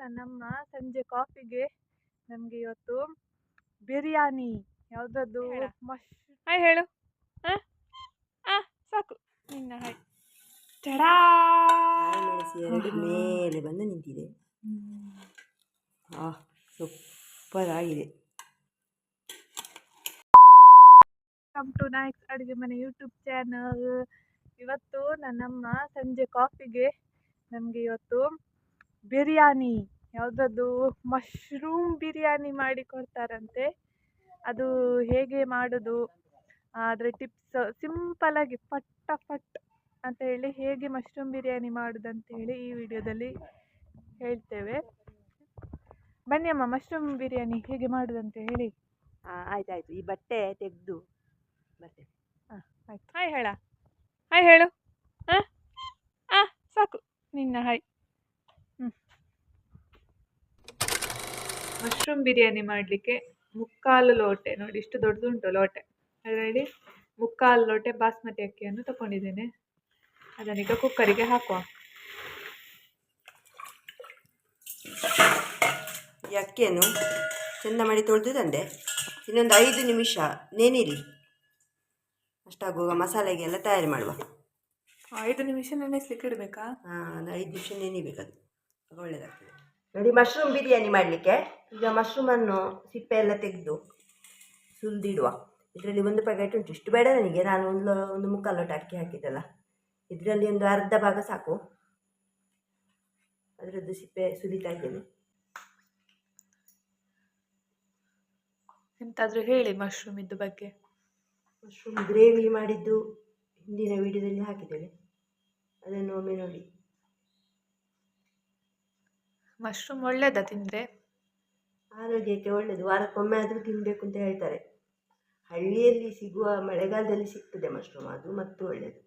ನನ್ನಮ್ಮ ಸಂಜೆ ಕಾಫಿಗೆ ನಮಗೆ ಇವತ್ತು ಬಿರಿಯಾನಿ ಯಾವುದದ್ದು ಹಾಯ್ ಹೇಳು. ಸಾಕು ನಿನ್ನ ಹಾಯ್. ಚಡಾ ಎರಡು ಮೇಲೆ ಬಂದು ನಿಂತಿದೆ. ಸೂಪರ್ ಆಗಿದೆ. ವೆಲ್ಕಮ್ ಟು ನಾಯಕ್ಸ್ ಅಡುಗೆ ಮನೆ ಯೂಟ್ಯೂಬ್ ಚಾನಲ್. ಇವತ್ತು ನನ್ನಮ್ಮ ಸಂಜೆ ಕಾಫಿಗೆ ನಮಗೆ ಇವತ್ತು ಬಿರಿಯಾನಿ ಯಾವುದದ್ದು ಮಶ್ರೂಮ್ ಬಿರಿಯಾನಿ ಮಾಡಿ ಕೊಡ್ತಾರಂತೆ. ಅದು ಹೇಗೆ ಮಾಡೋದು, ಅದರ ಟಿಪ್ಸ್ ಸಿಂಪಲಾಗಿ ಫಟ್ ಅಂತ ಹೇಳಿ ಹೇಗೆ ಮಶ್ರೂಮ್ ಬಿರಿಯಾನಿ ಮಾಡೋದಂತ ಹೇಳಿ ಈ ವಿಡಿಯೋದಲ್ಲಿ ಹೇಳ್ತೇವೆ. ಬನ್ನಿ ಅಮ್ಮ, ಮಶ್ರೂಮ್ ಬಿರಿಯಾನಿ ಹೇಗೆ ಮಾಡೋದಂತ ಹೇಳಿ. ಆಯ್ತಾಯ್ತು, ಈ ಬಟ್ಟೆ ತೆಗೆದು ಬರ್ತೇನೆ. ಆಯ್ತು. ಹಾಯ್ ಹೇಳು. ಸಾಕು ನಿನ್ನ ಹಾಯ್. ಮಶ್ರೂಮ್ ಬಿರಿಯಾನಿ ಮಾಡಲಿಕ್ಕೆ 3/4 ಲೋಟೆ, ನೋಡಿ ಇಷ್ಟು ದೊಡ್ಡದುಂಟು ಲೋಟೆ, ಅದರಲ್ಲಿ 3/4 ಲೋಟೆ ಬಾಸ್ಮತಿ ಅಕ್ಕಿಯನ್ನು ತಗೊಂಡಿದ್ದೇನೆ. ಅದನ್ನೀಗ ಕುಕ್ಕರಿಗೆ ಹಾಕುವ. ಈ ಅಕ್ಕಿಯನ್ನು ಚೆಂದ ಮಾಡಿ ತೊಳೆದು ತಂದೆ. ಇನ್ನೊಂದು 5 ನಿಮಿಷ ನೆನಿರಿ, ಅಷ್ಟಾಗುವಾಗ ಮಸಾಲೆಗೆಲ್ಲ ತಯಾರಿ ಮಾಡುವ. 5 ನಿಮಿಷ ನೆನೆಸ್ಲಿಕ್ಕೆ ಇಡಬೇಕಾ? ಒಂದು 5 ನಿಮಿಷ ನೆನಿಬೇಕದು, ಒಳ್ಳೆಯದಾಗ್ತದೆ. ನೋಡಿ, ಮಶ್ರೂಮ್ ಬಿರಿಯಾನಿ ಮಾಡಲಿಕ್ಕೆ ಈಗ ಮಶ್ರೂಮನ್ನು ಸಿಪ್ಪೆ ಎಲ್ಲ ತೆಗೆದು ಸುಲಿದಿಡುವ. ಇದರಲ್ಲಿ 1 ಪ್ಯಾಕೆಟ್ ಉಂಟು, ಇಷ್ಟು ಬೇಡ ನನಗೆ, ನಾನು ಒಂದು 3/4 ಲೋಟ ಅಕ್ಕಿ ಹಾಕಿದ್ದಲ್ಲ, ಇದರಲ್ಲಿ ಒಂದು ಅರ್ಧ ಭಾಗ ಸಾಕು. ಅದರದ್ದು ಸಿಪ್ಪೆ ಸುಲಿತಾ ಇದ್ದೇನೆ. ಎಂತಾದರೂ ಹೇಳಿ ಮಶ್ರೂಮ್ ಇದ್ದು ಬಗ್ಗೆ. ಮಶ್ರೂಮ್ ಗ್ರೇವಿ ಮಾಡಿದ್ದು ಹಿಂದಿನ ವಿಡಿಯೋದಲ್ಲಿ ಹಾಕಿದ್ದೇನೆ, ಅದನ್ನು ಒಮ್ಮೆ ನೋಡಿ. ಮಶ್ರೂಮ್ ಒಳ್ಳೇದ ತಿಂದರೆ? ಆರೋಗ್ಯಕ್ಕೆ ಒಳ್ಳೆಯದು, ವಾರಕ್ಕೊಮ್ಮೆ ಆದರೂ ತಿನ್ನಬೇಕು ಅಂತ ಹೇಳ್ತಾರೆ. ಹಳ್ಳಿಯಲ್ಲಿ ಸಿಗುವ, ಮಳೆಗಾಲದಲ್ಲಿ ಸಿಗ್ತದೆ ಮಶ್ರೂಮ್, ಅದು ಮತ್ತು ಒಳ್ಳೆಯದು.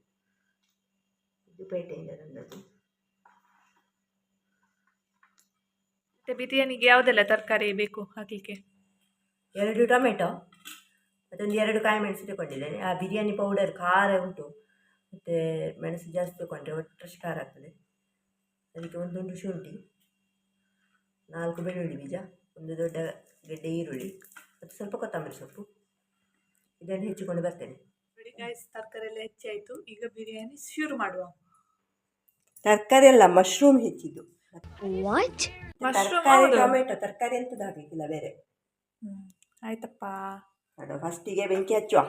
ಇದು ಪೇಟೆಯಿಂದ ತಂದದ್ದು. ಮತ್ತೆ ಬಿರಿಯಾನಿಗೆ ಯಾವುದೆಲ್ಲ ತರಕಾರಿ ಬೇಕು ಹಾಕಲಿಕ್ಕೆ? 2 ಟೊಮೆಟೊ, ಮತ್ತೊಂದು 2 ಕಾಯಿ ಮೆಣಸು ತಗೊಂಡಿದ್ದೇನೆ. ಆ ಬಿರಿಯಾನಿ ಪೌಡರ್ ಖಾರ ಉಂಟು, ಮತ್ತು ಮೆಣಸು ಜಾಸ್ತಿ ತಗೊಂಡ್ರೆ ಒಟ್ಟಷ್ಟು ಖಾರ ಆಗ್ತದೆ. ಅದಕ್ಕೆ 1 ತುಂಡು ಶುಂಠಿ, 4 ಬೆಳ್ಳುಳ್ಳಿ ಬೀಜ, 1 ದೊಡ್ಡ ಗೆಡ್ಡೆ ಈರುಳ್ಳಿ, ಮತ್ತು ಸ್ವಲ್ಪ ಕೊತ್ತಂಬರಿ ಸೊಪ್ಪು. ಇದನ್ನು ಹೆಚ್ಚಿಕೊಂಡು ಬರ್ತೇನೆ. ತರಕಾರಿ ಎಲ್ಲ ಹೆಚ್ಚಾಯಿತು, ಈಗ ಬಿರಿಯಾನಿ ಶುರು ಮಾಡುವ. ತರಕಾರಿ ಎಲ್ಲ ಮಶ್ರೂಮ್ ಹೆಚ್ಚಿದ್ದು. ತರಕಾರಿ ಟೊಮೆಟೊ ತರಕಾರಿ ಎಂತದ್ದು ಹಾಕಲಿಕ್ಕಿಲ್ಲ ಬೇರೆ. ಆಯ್ತಪ್ಪ. ಫಸ್ಟಿಗೆ ಬೆಂಕಿ ಹಚ್ಚುವ.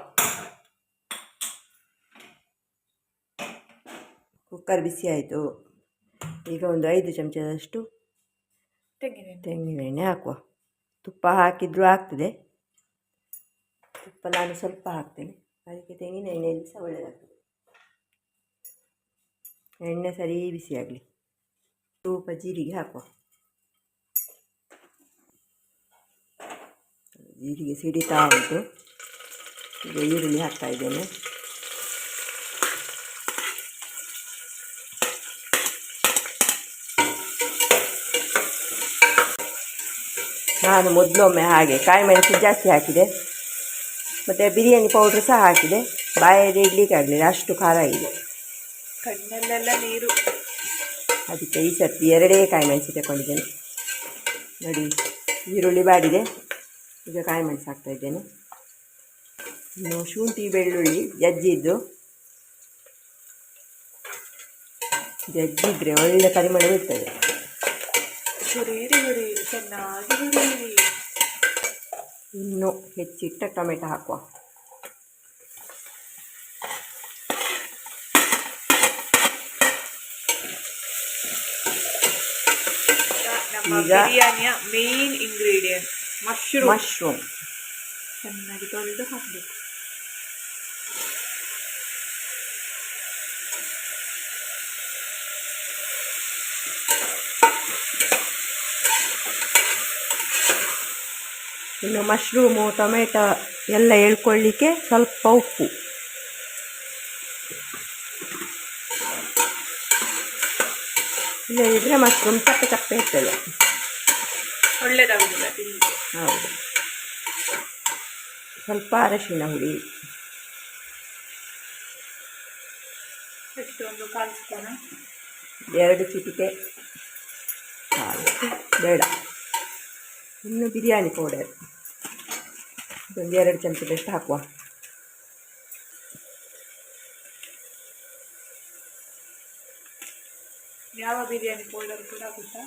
ಕುಕ್ಕರ್ ಬಿಸಿ ಆಯಿತು. ಈಗ ಒಂದು 5 ಚಮಚದಷ್ಟು ತೆಂಗಿನೆಣ್ಣೆ ಹಾಕುವ. ತುಪ್ಪ ಹಾಕಿದ್ರೂ ಆಗ್ತದೆ, ತುಪ್ಪ ನಾನು ಸ್ವಲ್ಪ ಹಾಕ್ತೇನೆ, ಅದಕ್ಕೆ ತೆಂಗಿನ ಎಣ್ಣೆಯಲ್ಲಿ ಸಹ ಒಳ್ಳೆಯದಾಗ್ತದೆ. ಎಣ್ಣೆ ಸರಿ ಬಿಸಿಯಾಗಲಿ. ಸ್ವಲ್ಪ ಜೀರಿಗೆ ಹಾಕುವ. ಜೀರಿಗೆ ಸಿಡಿತಾ ಉಂಟು. ಈಗ ಈರುಳ್ಳಿ ಹಾಕ್ತಾ ಇದ್ದೇನೆ. ನಾನು ಮೊದಲೊಮ್ಮೆ ಹಾಗೆ ಕಾಯಿ ಮೆಣಸು ಜಾಸ್ತಿ ಹಾಕಿದೆ, ಮತ್ತು ಬಿರಿಯಾನಿ ಪೌಡ್ರ್ ಸಹ ಹಾಕಿದೆ. ಬಾಯಲ್ಲಿ ಇಡ್ಲಿಕ್ಕೆ ಆಗಲಿಲ್ಲ, ಅಷ್ಟು ಖಾರ ಆಗಿದೆ, ಕಣ್ಣಲ್ಲೆಲ್ಲ ನೀರು. ಅದಕ್ಕೆ ಈ ಸರ್ತಿ 2 ಕಾಯಿ ಮೆಣಸು ತಗೊಂಡಿದ್ದೇನೆ. ನೋಡಿ, ಈರುಳ್ಳಿ ಬಾಡಿದೆ, ಈಗ ಕಾಯಿ ಮೆಣಸು ಹಾಕ್ತಾ ಇದ್ದೇನೆ. ಇನ್ನು ಶುಂಠಿ ಬೆಳ್ಳುಳ್ಳಿ ಜಜ್ಜಿದ್ರೆ ಒಳ್ಳೆ ಪರಿಮಳ ಬರ್ತದೆ. ಇನ್ನು ಹೆಚ್ಚಿಟ್ಟ ಟೊಮೆಟೊ ಹಾಕುವ. ಈಗ ಬಿರಿಯಾನಿಯ ಮೇನ್ ಇಂಗ್ರೀಡಿಯೆಂಟ್ ಮಶ್ರೂಮ್ ಚೆನ್ನಾಗಿ ತೊಳೆದು ಹಾಕಬೇಕು. ಇನ್ನು ಮಶ್ರೂಮು ಟೊಮೆಟೊ ಎಲ್ಲ ಎಳ್ಕೊಳ್ಳಿಕ್ಕೆ ಸ್ವಲ್ಪ ಉಪ್ಪು. ಇಲ್ಲದಿದ್ದರೆ ಮಶ್ರೂಮ್ ಚಪ್ಪೆ ಇರ್ತದೆ, ಒಳ್ಳೆಯದಾಗುದಿಲ್ಲ ತಿನ್ನಲಿಕ್ಕೆ. ಹೌದು. ಸ್ವಲ್ಪ ಅರಶಿನ ಹುಡಿ, ಎಷ್ಟು, 1/4 ಸ್ಪೂನ್, 2 ಚಿಟಿಕೆ ಸಾಕು, ಬೇಡ. ಇನ್ನು ಬಿರಿಯಾನಿ ಪೌಡರ್ ಒಂದು 2 ಚಮಚದಷ್ಟು ಹಾಕುವ. ಯಾವ ಬಿರಿಯಾನಿ ಪೌಡರ್ ಕೂಡ ಆಗುತ್ತಾ?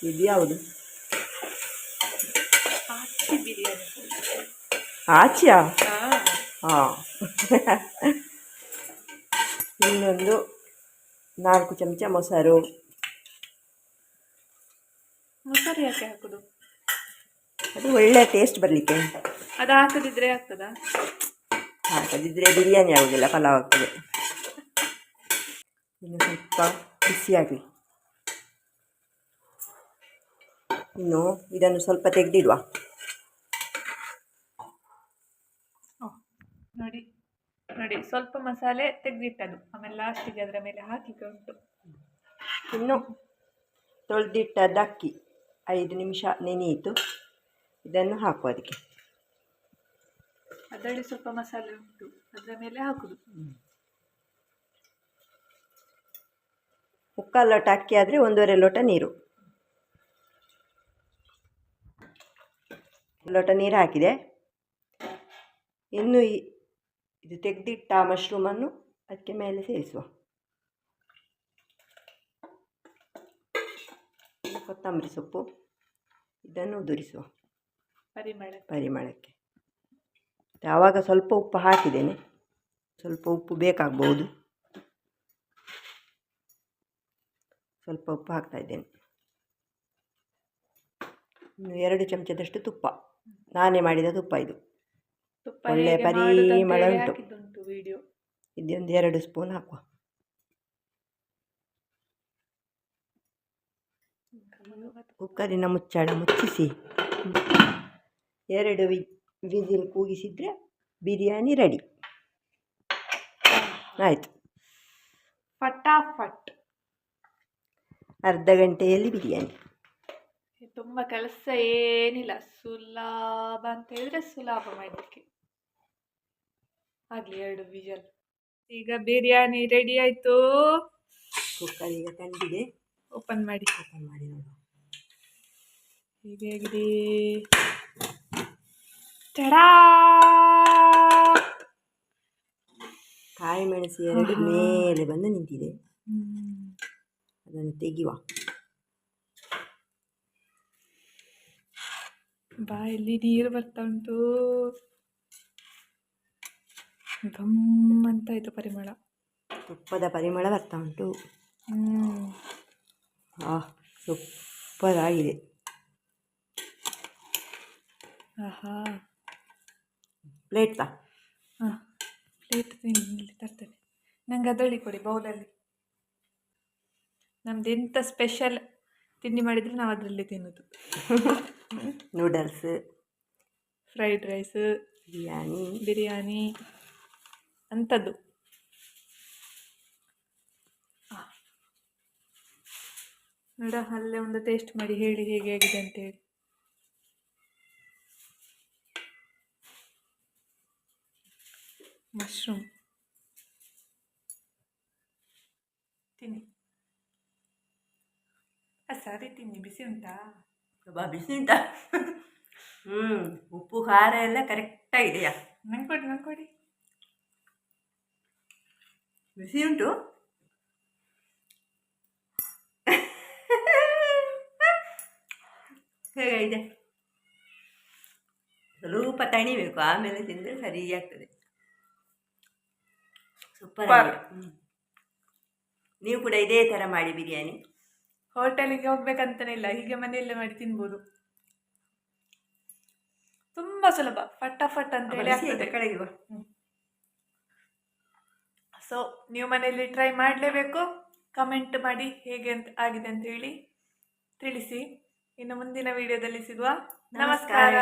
ಇದು ಯಾವುದು? ಆಚಿ ಬಿರಿಯಾನಿ ಪೌಡರ್. ಆಚಿಯಾ? ಹಾಂ. ಇನ್ನೊಂದು 4 ಚಮಚ ಮೊಸರು. ಮೊಸರು ಯಾಕೆ ಹಾಕೋದು? ಅದು ಒಳ್ಳೆ ಟೇಸ್ಟ್ ಬರಲಿಕ್ಕೆ. ಅದು ಹಾಕದಿದ್ರೆ ಆಗ್ತದಾ? ಹಾಕದಿದ್ದರೆ ಬಿರಿಯಾನಿ ಆಗೋದಿಲ್ಲ, ಪಲಾವ್ ಆಗ್ತದೆ. ಇನ್ನು ಸ್ವಲ್ಪ ಬಿಸಿಯಾಗಲಿ. ಇನ್ನು ಇದನ್ನು ಸ್ವಲ್ಪ ತೆಗೆದಿಡುವ. ನೋಡಿ ನೋಡಿ, ಸ್ವಲ್ಪ ಮಸಾಲೆ ತೆಗೆದಿಟ್ಟದು, ಆಮೇಲೆ ಲಾಸ್ಟಿಗೆ ಅದರ ಮೇಲೆ ಹಾಕಲಿಕ್ಕೆ ಉಂಟು. ಇನ್ನು ತೊಳೆದಿಟ್ಟದ್ದು ಅಕ್ಕಿ 5 ನಿಮಿಷ ನೆನೆಯಿತು. ಇದನ್ನು ಹಾಕುವ ಅದಕ್ಕೆ. ಅದರಲ್ಲಿ ಸ್ವಲ್ಪ ಮಸಾಲೆ ಉಂಟು, ಅದರ ಮೇಲೆ ಹಾಕುದು. 3/4 ಲೋಟ ಅಕ್ಕಿ ಆದರೆ 1.5 ಲೋಟ ನೀರು. 1 ಲೋಟ ನೀರು ಹಾಕಿದೆ. ಇನ್ನು ಇದು ತೆಗೆದಿಟ್ಟ ಮಶ್ರೂಮನ್ನು ಅದಕ್ಕೆ ಮೇಲೆ ಸೇರಿಸುವ. ಕೊತ್ತಂಬರಿ ಸೊಪ್ಪು ಇದನ್ನು ಉದುರಿಸುವ ಪರಿಮಳಕ್ಕೆ. ಆವಾಗ ಸ್ವಲ್ಪ ಉಪ್ಪು ಹಾಕಿದ್ದೇನೆ, ಸ್ವಲ್ಪ ಉಪ್ಪು ಬೇಕಾಗ್ಬೋದು. ಸ್ವಲ್ಪ ಉಪ್ಪು ಹಾಕ್ತಾ ಇದ್ದೇನೆ. ಇನ್ನು 2 ಚಮಚದಷ್ಟು ತುಪ್ಪ, ನಾನೇ ಮಾಡಿದ ತುಪ್ಪ ಇದು. ಒಳ್ಳೆ ಪರಿಮಳ ಉಂಟು. ಇದೊಂದು 2 ಸ್ಪೂನ್ ಹಾಕುವ. ಕುಕ್ಕರಿನ ಮುಚ್ಚಳ ಮುಚ್ಚಿಸಿ 2 ವಿಸಿಲ್ ಕೂಗಿಸಿದರೆ ಬಿರಿಯಾನಿ ರೆಡಿ ಆಯಿತು. ಫಟಾಫಟ್ ಅರ್ಧ ಗಂಟೆಯಲ್ಲಿ ಬಿರಿಯಾನಿ. ತುಂಬ ಕೆಲಸ ಏನಿಲ್ಲ, ಸುಲಭ ಅಂತ ಹೇಳಿದ್ರೆ ಸುಲಭ ಮಾಡಲಿಕ್ಕೆ. ಆಗಲಿ 2 ವಿಜಲ್. ಈಗ ಬಿರಿಯಾನಿ ರೆಡಿ ಆಯಿತು. ಕುಕ್ಕರ್ ಈಗ ಕಂಡಿದೆ. ಓಪನ್ ಮಾಡಿ ನೋಡುವ ಹೀಗಾಗಿದೆ. ಟಡಾ! ಕಾಯಿ ಮೆಣಸು 2 ಮೇಲೆ ಬಂದು ನಿಂತಿದೆ. ಅದನ್ನು ತೆಗೆಯುವ. ಬಾಯಲ್ಲಿ ನೀರು ಬರ್ತಾ ಉಂಟು. ಘಮ್ ಅಂತ ಆಯ್ತು ಪರಿಮಳ, ತುಪ್ಪದ ಪರಿಮಳ ಬರ್ತಾ ಉಂಟು. ಸೂಪರ್ ಆಗಿದೆ. ಆಹಾ, ಪ್ಲೇಟ್ ತಾ. ಪ್ಲೇಟ್ ಇಲ್ಲಿ ತರ್ತೇನೆ. ನಂಗೆ ಅದರಲ್ಲಿ ಕೊಡಿ, ಬೌಲಲ್ಲಿ. ನಮ್ದು ಎಂಥ ಸ್ಪೆಷಲ್ ತಿಂಡಿ ಮಾಡಿದರೆ ನಾವು ಅದರಲ್ಲಿ ತಿನ್ನೋದು. ನೂಡಲ್ಸ್, ಫ್ರೈಡ್ ರೈಸ್, ಬಿರಿಯಾನಿ ಅಂಥದ್ದು. ನೋಡ, ಅಲ್ಲೇ ಒಂದು ಟೇಸ್ಟ್ ಮಾಡಿ ಹೇಳಿ ಹೇಗೆ ಆಗಿದೆ ಅಂತೇಳಿ. ಮಶ್ರೂಮ್ ತಿನ್ನಿ. ಸರಿ ತಿನ್ನಿ. ಬಿಸಿ ಉಂಟಾ? ಬಿಸಿ ಉಂಟಾ? ಉಪ್ಪು ಖಾರ ಎಲ್ಲ ಕರೆಕ್ಟಾಗಿದೆಯಾ? ನಂಗೆ ಕೊಡಿ. ಬಿಸಿ ಉಂಟು. ಹೇಗಿದೆ? ಸ್ವಲ್ಪ ತಣಿಬೇಕು, ಆಮೇಲೆ ತಿಂದರೆ ಸರಿ ಆಗ್ತದೆ. ಸೂಪರ್ ಆಗಿದೆ. ನೀವು ಕೂಡ ಇದೇ ಥರ ಮಾಡಿ ಬಿರಿಯಾನಿ. ಹೋಟೆಲಿಗೆ ಹೋಗ್ಬೇಕಂತಾನೆ ಇಲ್ಲ, ಹೀಗೆ ಮನೆಯಲ್ಲೇ ಮಾಡಿ ತಿನ್ಬೋದು. ತುಂಬ ಸುಲಭ, ಫಟಾಫಟ್ ಅಂತ ಹೇಳಿ ಆಗ್ತದೆ. ಕಡೆಗೆ. ಸೊ ನೀವು ಮನೆಯಲ್ಲಿ ಟ್ರೈ ಮಾಡಲೇಬೇಕು. ಕಮೆಂಟ್ ಮಾಡಿ ಹೇಗೆ ಆಗಿದೆ ಅಂತ ಹೇಳಿ ತಿಳಿಸಿ. ಇನ್ನು ಮುಂದಿನ ವಿಡಿಯೋದಲ್ಲಿ ಸಿಗುವ. ನಮಸ್ಕಾರ.